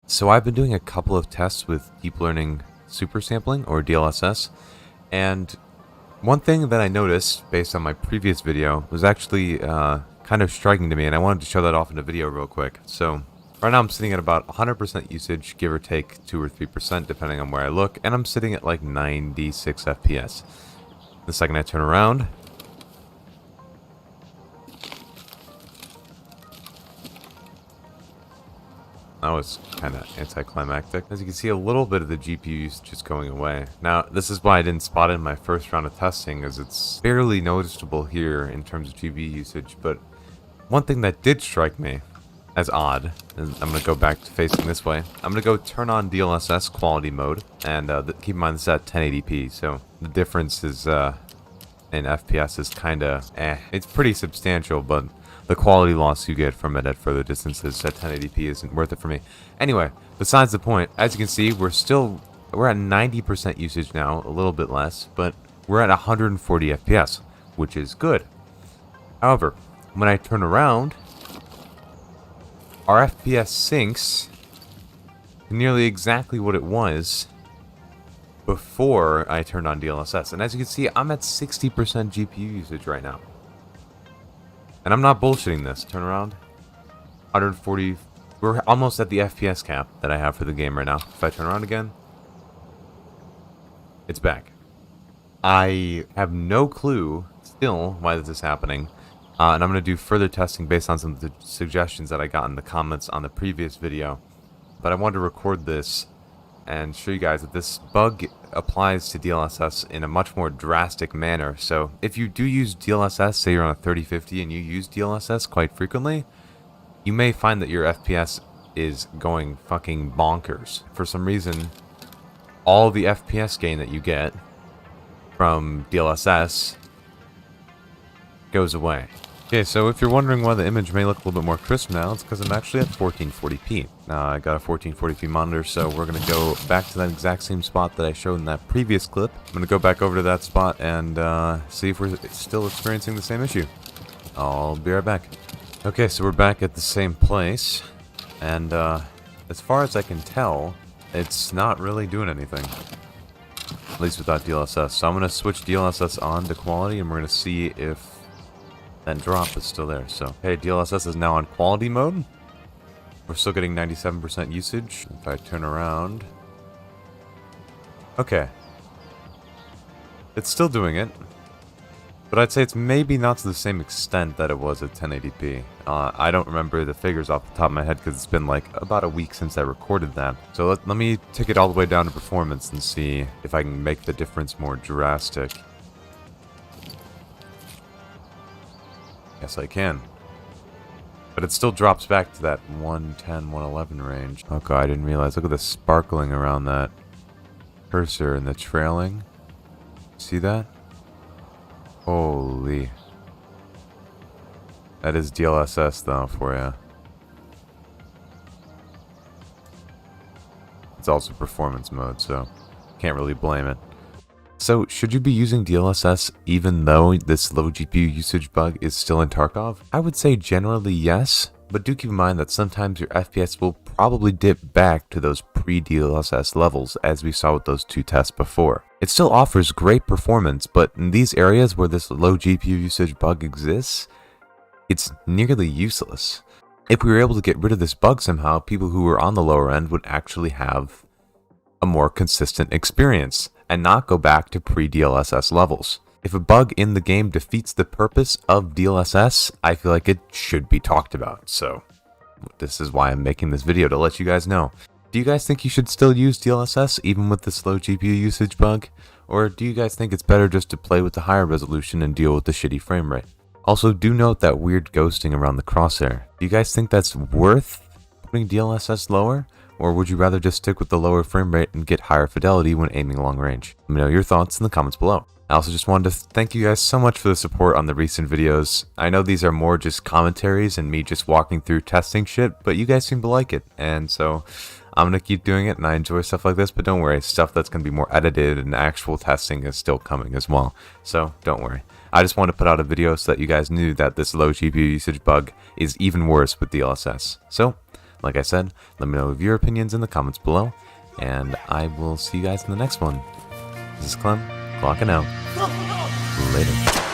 So I've been doing a couple of tests with deep learning super sampling, or DLSS, and one thing that I noticed based on my previous video was actually kind of striking to me, and I wanted to show that off in a video real quick. So right now I'm sitting at about 100% usage, give or take 2 or 3% depending on where I look, and I'm sitting at like 96 FPS. The second I turn around, that was kind of anticlimactic. As you can see, a little bit of the GPU usage is going away. Now, this is why I didn't spot it in my first round of testing, as it's barely noticeable here in terms of GPU usage. But one thing that did strike me as odd, and I'm going to go back to facing this way. I'm going to go turn on DLSS quality mode, and keep in mind this is at 1080p, so the difference is in FPS is kind of It's pretty substantial, but the quality loss you get from it at further distances at 1080p isn't worth it for me. Anyway, besides the point, as you can see, we're at 90% usage now, a little bit less, but we're at 140 FPS, which is good. However, when I turn around, our FPS sinks to nearly exactly what it was before I turned on DLSS. And as you can see, I'm at 60% GPU usage right now. And I'm not bullshitting this. Turn around. 140. We're almost at the FPS cap that I have for the game right now. If I turn around again, it's back. I have no clue still why this is happening. And I'm going to do further testing based on some of the suggestions that I got in the comments on the previous video. But I wanted to record this and show you guys that this bug applies to DLSS in a much more drastic manner. So if you do use DLSS, say you're on a 3050 and you use DLSS quite frequently, you may find that your FPS is going fucking bonkers. For some reason, all the FPS gain that you get from DLSS goes away. Okay, so if you're wondering why the image may look a little bit more crisp now, it's because I'm actually at 1440p. I got a 1440p monitor, so we're going to go back to that exact same spot that I showed in that previous clip. I'm going to go back over to that spot and see if we're still experiencing the same issue. I'll be right back. Okay, so we're back at the same place, and as far as I can tell, it's not really doing anything. At least without DLSS. So I'm going to switch DLSS on to quality, and we're going to see if that drop is still there. So, hey, DLSS is now on quality mode. We're still getting 97% usage. If I turn around... Okay. It's still doing it. But I'd say it's maybe not to the same extent that it was at 1080p. I don't remember the figures off the top of my head because it's been like about a week since I recorded that. So let me take it all the way down to performance and see if I can make the difference more drastic. Yes, I can. But it still drops back to that 110, 111 range. Oh god, I didn't realize. Look at the sparkling around that cursor and the trailing. See that? Holy. That is DLSS though for you. It's also performance mode, so can't really blame it. So, should you be using DLSS even though this low GPU usage bug is still in Tarkov? I would say generally yes, but do keep in mind that sometimes your FPS will probably dip back to those pre-DLSS levels, as we saw with those two tests before. It still offers great performance, but in these areas where this low GPU usage bug exists, it's nearly useless. If we were able to get rid of this bug somehow, people who were on the lower end would actually have a more consistent experience and not go back to pre-DLSS levels. If a bug in the game defeats the purpose of DLSS, I feel like it should be talked about. So this is why I'm making this video, to let you guys know. Do you guys think you should still use DLSS even with this low GPU usage bug? Or do you guys think it's better just to play with the higher resolution and deal with the shitty frame rate? Also, do note that weird ghosting around the crosshair. Do you guys think that's worth putting DLSS lower? Or would you rather just stick with the lower frame rate and get higher fidelity when aiming long range? Let me know your thoughts in the comments below. I also just wanted to thank you guys so much for the support on the recent videos. I know these are more just commentaries and me just walking through testing shit, but you guys seem to like it. And so I'm going to keep doing it, and I enjoy stuff like this, but don't worry, stuff that's going to be more edited and actual testing is still coming as well. So don't worry. I just wanted to put out a video so that you guys knew that this low GPU usage bug is even worse with DLSS. So Like I said, let me know your opinions in the comments below, and I will see you guys in the next one. This is Clem, clocking out. Later.